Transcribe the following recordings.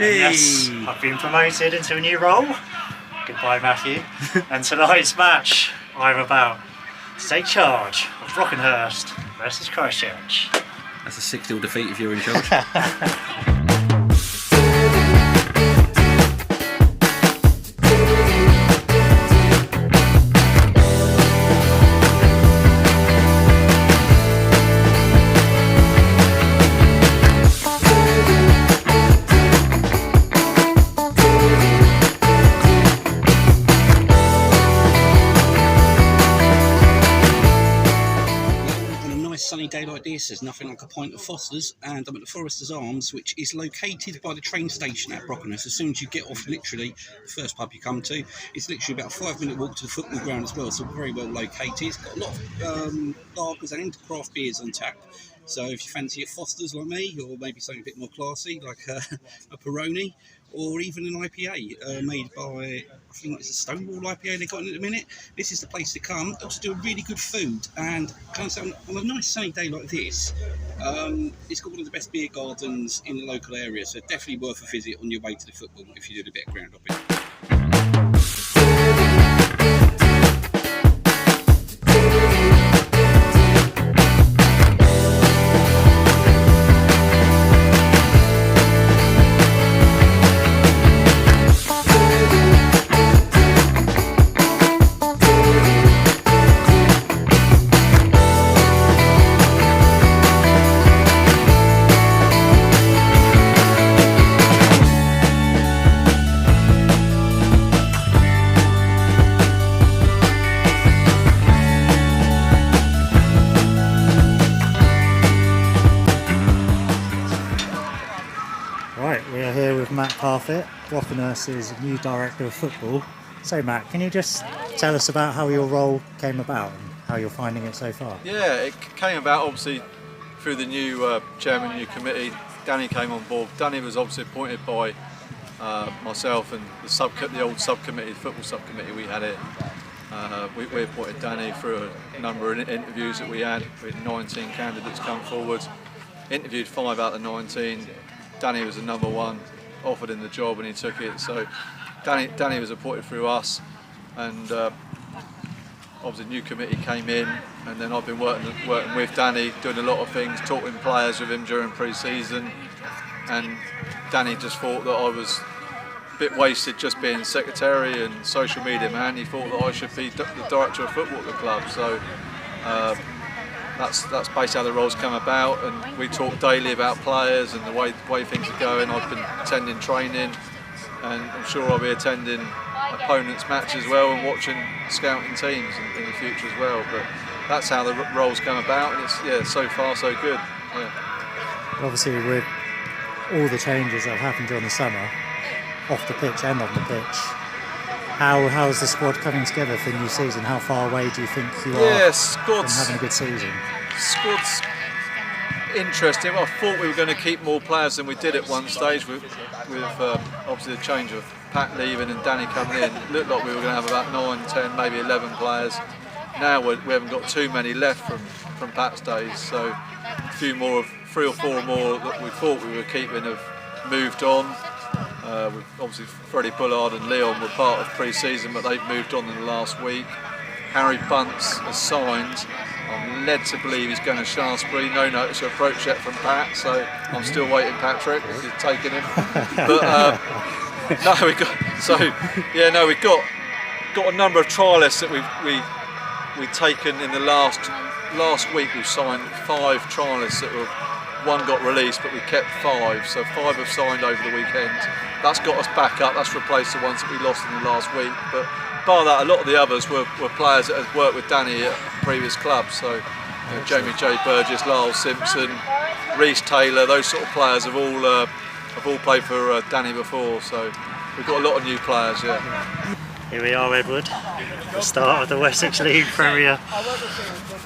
Hey. Yes, I've been promoted into a new role. Goodbye, Matthew. And tonight's match, I'm about to take charge of Brockenhurst versus Christchurch. That's a 6-0 defeat if you're in charge. Sunny day like this, there's nothing like a pint of Foster's, and I'm at the Foresters Arms, which is located by the train station at Brockenhurst. As soon as you get off, literally, the first pub you come to, it's literally about a 5-minute walk to the football ground as well, so very well located. It's got a lot of lagers and craft beers on tap. So if you fancy a Foster's like me, or maybe something a bit more classy, like a Peroni, or even an IPA made by, I think it's a Stonewall IPA they've got in at the minute, this is the place to come. Also do a really good food, and on a nice sunny day like this, it's got one of the best beer gardens in the local area, so definitely worth a visit on your way to the football if you do a bit of ground hopping. Matt Parfitt, Brockenhurst's new director of football. So Matt, can you just tell us about how your role came about and how you're finding it so far? Yeah, it came about obviously through the new chairman, new committee. Danny came on board. Danny was obviously appointed by myself and the old subcommittee, the football subcommittee we had it. We appointed Danny through a number of interviews that we had. We had 19 candidates come forward, interviewed 5 out of 19. Danny was the number one, offered him the job and he took it. So Danny was appointed through us, and obviously new committee came in, and then I've been working with Danny, doing a lot of things, talking players with him during pre-season, and Danny just thought that I was a bit wasted just being secretary and social media man. He thought that I should be the director of football at the club. So that's basically how the roles come about, and we talk daily about players and the way things are going. I've been attending training, and I'm sure I'll be attending opponents' matches as well and watching scouting teams in the future as well. But that's how the roles come about, and it's so far so good. Yeah. Obviously, with all the changes that have happened during the summer, off the pitch and on the pitch, how's the squad coming together for the new season? How far away do you think you are from having a good season? Squad's interesting. Well, I thought we were going to keep more players than we did at one stage with obviously the change of Pat leaving and Danny coming in. It looked like we were going to have about 9, 10, maybe 11 players. Now we haven't got too many left from Pat's days, so a few more, 3 or 4 more that we thought we were keeping have moved on. Obviously Freddie Bullard and Leon were part of pre-season, but they've moved on in the last week. Harry Bunce has signed. I'm led to believe he's going to Shaftesbury. No notice of approach yet from Pat, so I'm still waiting, Patrick, if you're taking him. But we've got a number of trialists that we've taken in the last week. We've signed 5 trialists that were. 1 got released, but we kept 5, so 5 have signed over the weekend. That's got us back up. That's replaced the ones that we lost in the last week. But bar that, a lot of the others were players that had worked with Danny at previous clubs. So Jamie J. Burgess, Lyle Simpson, Reece Taylor, those sort of players have all played for Danny before. So we've got a lot of new players. Yeah. Here we are, Edward. The start of the Wessex League Premier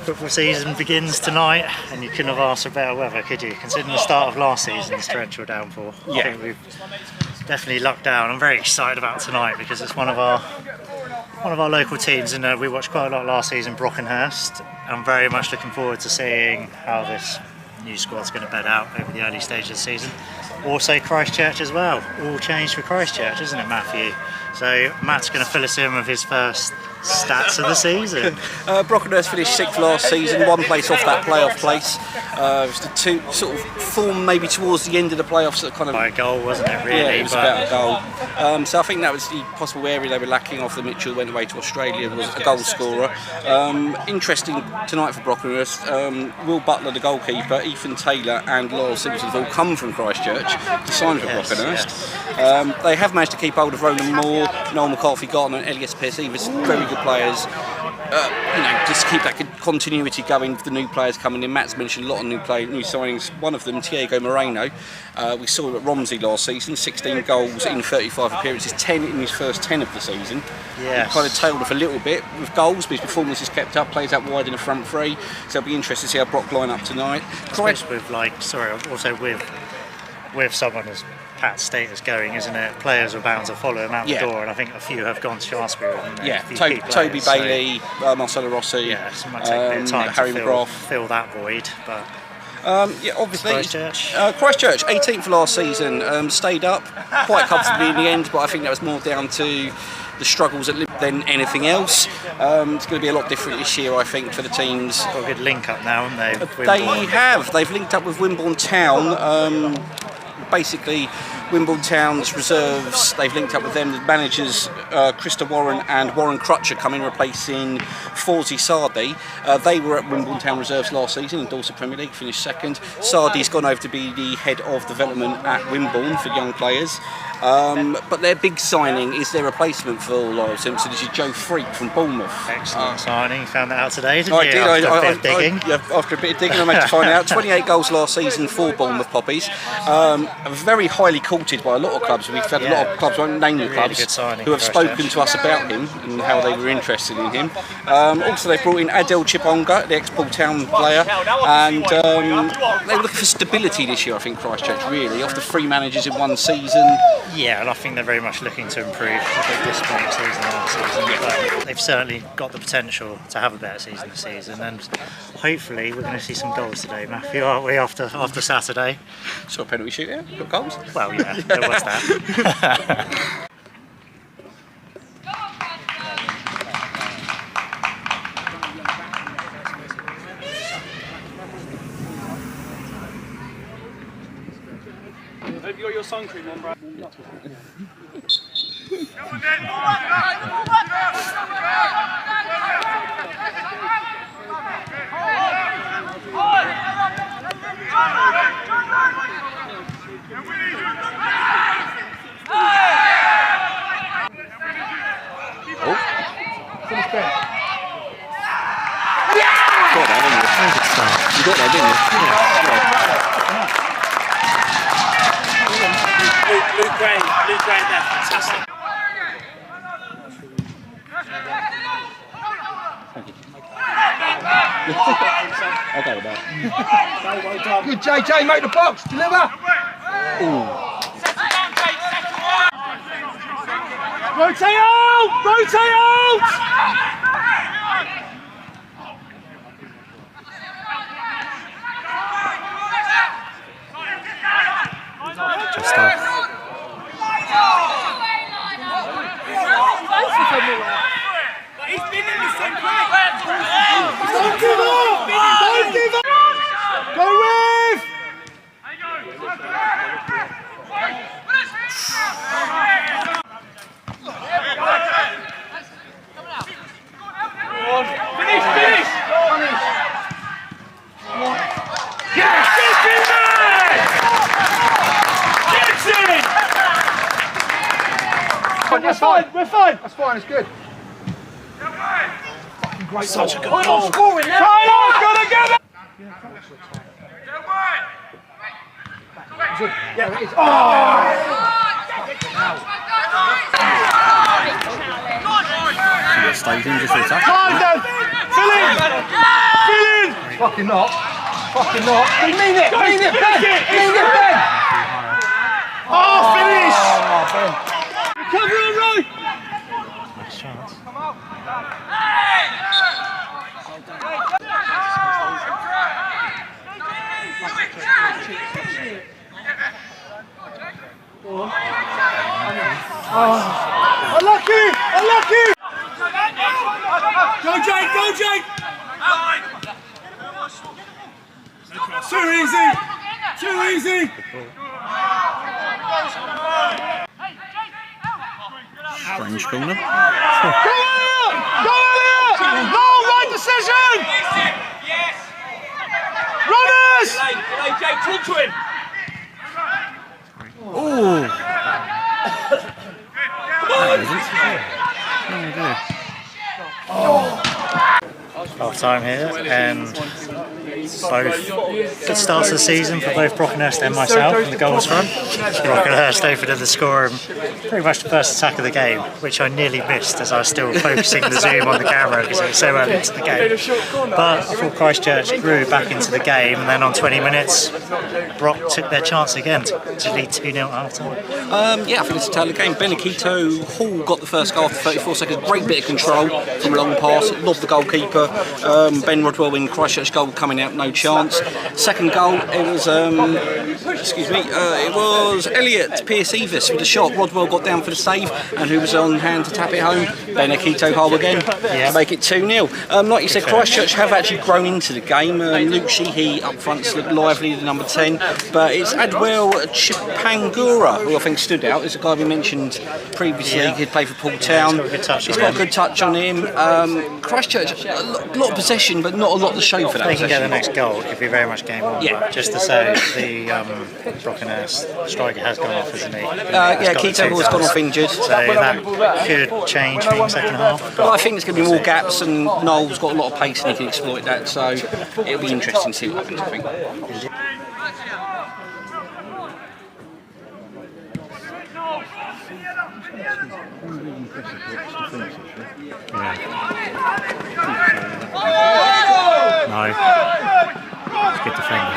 football season begins tonight, and you couldn't have asked for better weather, could you? Considering the start of last season's torrential downpour. I think we've definitely lucked down. I'm very excited about tonight because it's one of our local teams, and we watched quite a lot last season, Brockenhurst. I'm very much looking forward to seeing how this new squad's going to bed out over the early stage of the season. Also Christchurch as well, all changed for Christchurch, isn't it, Matthew? So Matt's going to fill us in with his first stats of the season. Brockenhurst finished 6th last season, 1 place off that playoff place. It was the 2 sort of form maybe towards the end of the playoffs that kind of... By a goal, wasn't it, really? Yeah, it was about a goal. So I think that was the possible area they were lacking off the Mitchell went away to Australia, was a goal scorer. Interesting tonight for Brockenhurst. Will Butler, the goalkeeper, Ethan Taylor and Lyle Simpson have all come from Christchurch to sign for Brockenhurst. They have managed to keep hold of Roland Moore, Noel McCarthy Gartner and Elias Pearce, very good players. Just to keep that continuity going with the new players coming in. Matt's mentioned a lot of new signings. One of them, Thiago Moreno, we saw at Romsey last season, 16 goals in 35 appearances, 10 in his first 10 of the season. Yes. He kind of tailed off a little bit with goals, but his performance is kept up, plays out wide in the front three, so it'll be interesting to see how Brock line up tonight. Especially with someone as Pat's status going, isn't it? Players are bound to follow him out the door, and I think a few have gone to Shaftesbury with him. Yeah, Toby Bailey, Marcelo Rossi, it might take a bit of time Harry to fill that void, but... obviously, Christchurch, 18th last season, stayed up quite comfortably in the end, but I think that was more down to the struggles at Limp than anything else. It's going to be a lot different this year, I think, for the teams. Got a good link up now, haven't they? They have. They've linked up with Wimborne Town. Basically, Wimborne Town's reserves, they've linked up with them. The managers, Krista Warren and Warren Crutcher, come in replacing Fawzi Sardi. They were at Wimborne Town reserves last season in Dorset Premier League, finished 2nd. Sardi's gone over to be the head of development at Wimborne for young players. But their big signing is their replacement for Lyle Simpson, which is Joe Freak from Bournemouth. Excellent signing. You found that out today, didn't you? I did. After a bit of digging. After a bit of digging, I managed to find out. 28 goals last season for Bournemouth Poppies. Very highly courted by a lot of clubs. We've had a lot of clubs, I won't name the clubs, who have spoken to us about him and how they were interested in him. Also, they brought in Adel Chiponga, the ex-Paul Town player, and they were looking for stability this year, I think, Christchurch, really, after 3 managers in 1 season. Yeah, and I think they're very much looking to improve. A big disappointing season last season, but they've certainly got the potential to have a better season this season, and hopefully we're going to see some goals today, Matthew, aren't we, after Saturday? Saw a penalty shootout, got goals? Well, yeah, there was that. Have you got your sun cream on, Brad? You got that, didn't you? Luke Gray, that's fantastic. I'll go with that. Good JJ, make the box, deliver! Rotate out! Rotate out! He's been in the same place. Don't give up! Don't give up! Go with! Finish! Yes! Get in there! That's fine, we're fine. That's fine, it's good. Great Such a good ball. ball. Scoring now. Tyler's gonna get it! Yeah, it is. Stadium just attack. Time down. Fill in. Fucking not. Mean it, Ben. Oh, finish! Ben. Cover it right! Nice chance. Unlucky! Unlucky! Go Jake! Go Jake! Too easy! Too easy! Strange corner. Go Elliot! Go Elliot! No, right decision! Runners! Hey, Jake, talk to him. Oh! Half time here, and both good starts of the season for both Brockenhurst and myself in the goals front. Brockenhurst opened the score and pretty much the first attack of the game, which I nearly missed as I was still focusing the zoom on the camera because it was so early into the game. But I thought Christchurch grew back into the game, and then on 20 minutes Brock took their chance again to lead 2-0 at half time. Yeah, I think it's a tale of the game. Benedetto Hall got the first goal after 34 seconds. Great bit of control from a long pass. Loved the goalkeeper. Ben Rodwell in Christchurch goal coming out, no chance. Second goal, it was it was Elliot Pierce Evis with a shot. Rodwell got down for the save, and who was on hand to tap it home? Benedetto Hall again to make it 2-0. Like you said, Christchurch have actually grown into the game. Luke Sheehy up front looked lively, the number 10, but it's Adwell Chipangura who I think stood out. It's a guy we mentioned previously. He'd play for Paul Town. He's got a good touch on him. Christchurch, a lot of possession, but not a lot to show for that. They can get the next goal, it could be very much game on. Yeah. Just to say, the Brockenhurst striker has gone off, hasn't he? Keto has gone off injured. So that could change things second half. Well, I think there's going to be more gaps, and Noel's got a lot of pace and he can exploit that, so it'll be interesting to see what happens, I think. No. It's good defending.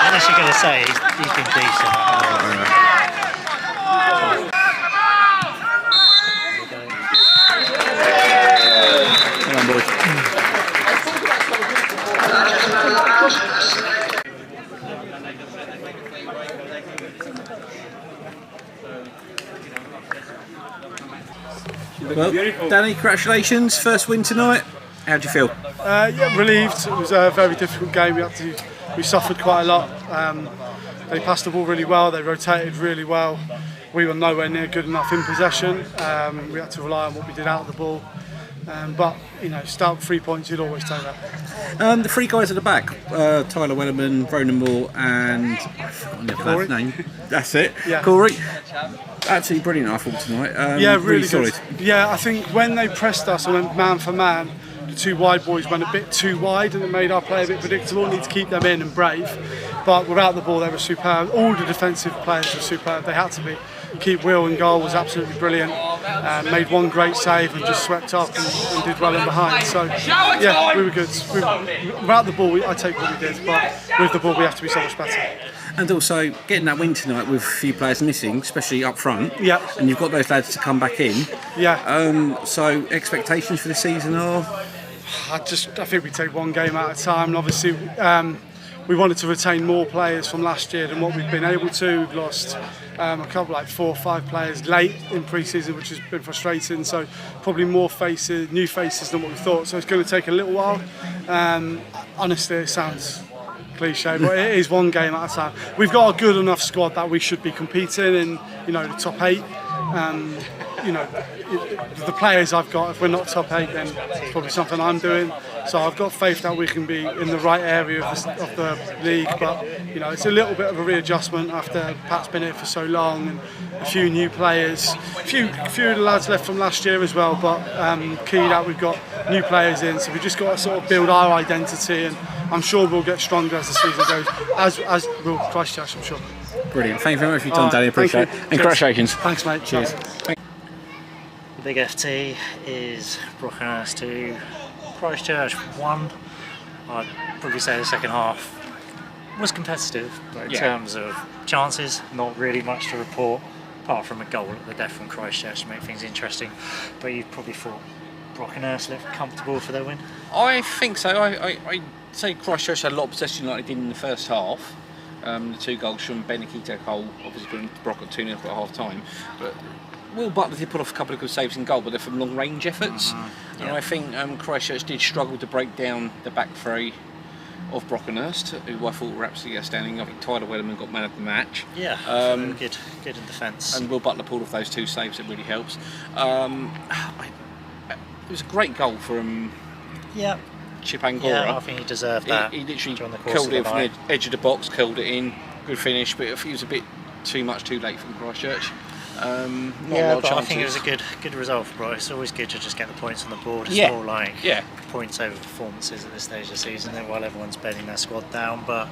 Unless you're going to say he's been decent. Come on, boys. Well, Danny, congratulations, first win tonight. How do you feel? Yeah, relieved. It was a very difficult game. We suffered quite a lot. They passed the ball really well. They rotated really well. We were nowhere near good enough in possession. We had to rely on what we did out of the ball. But start with 3 points. You'd always take that. The three guys at the back: Tyler Wellerman, Ronan Moore, and I've forgotten the lad's name. That's it. Yeah. Corey. Absolutely brilliant, I thought tonight. Yeah, really solid. good. Yeah, I think when they pressed us and went man for man, the two wide boys went a bit too wide and it made our play a bit predictable. Need to keep them in and brave. But without the ball, they were superb. All the defensive players were superb. They had to be. Keep Will in goal was absolutely brilliant. Made one great save and just swept up and did well in behind. So, yeah, we were good. Without the ball, I take what we did. But with the ball, we have to be so much better. And also getting that win tonight with a few players missing, especially up front. Yeah. And you've got those lads to come back in. Yeah. So expectations for the season are? I think we take one game at a time, and obviously we wanted to retain more players from last year than what we've been able to. We've lost a couple, like 4 or 5 players late in pre-season, which has been frustrating. So probably more faces, new faces than what we thought. So it's going to take a little while. Honestly, it sounds cliche, but it is one game at a time. We've got a good enough squad that we should be competing in, the top 8. The players I've got, if we're not top 8, then it's probably something I'm doing. So I've got faith that we can be in the right area of the league, but it's a little bit of a readjustment after Pat's been here for so long, and a few new players, a few of the lads left from last year as well, but key that we've got new players in, so we've just got to sort of build our identity, and I'm sure we'll get stronger as the season goes, as will Christchurch, I'm sure. Brilliant. Thank you very much for your time, Danny. Appreciate it. And congratulations. Thanks, mate. Cheers. The big FT is Brockenhurst 2, Christchurch 1. I'd probably say the second half was competitive, but in terms of chances, not really much to report, apart from a goal at the death from Christchurch to make things interesting. But you probably thought Brockenhurst looked comfortable for their win? I think so. I'd say Christchurch had a lot of possession like they did in the first half. The 2 goals from Benikita Cole, obviously putting Brock at 2-0 at half time. But Will Butler did put off a couple of good saves in goal, but they're from long range efforts. And I think Christchurch did struggle to break down the back 3 of Brockenhurst, who I thought were absolutely outstanding. I think Tyler Wellerman got man of the match. Yeah, good in defence. And Will Butler pulled off those 2 saves, it really helps. It was a great goal from Chip Angora. Yeah, I think he deserved that. He literally curled it from the edge of the box, curled it in, good finish, but I think it was a bit too much too late from Christchurch. But I think it was a good result for Brighton. It's always good to just get the points on the board. It's more like points over performances at this stage of the season while everyone's bedding their squad down. But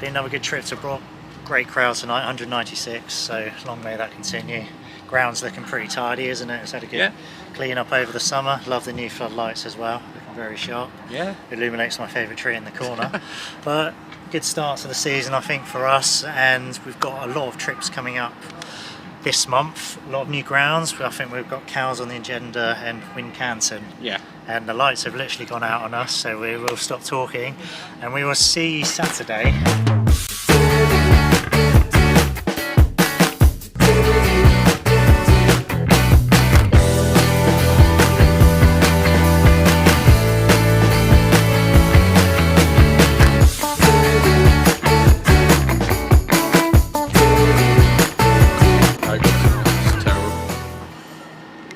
been another good trip to Brock. Great crowd tonight, 196, so long may that continue. Ground's looking pretty tidy, isn't it? It's had a good clean up over the summer. Love the new floodlights as well, looking very sharp. Yeah. Illuminates my favourite tree in the corner. But good start to the season, I think, for us, and we've got a lot of trips coming up this month, a lot of new grounds. I think we've got Cowes on the agenda and Wincanton. Yeah. And the lights have literally gone out on us, so we will stop talking and we will see you Saturday.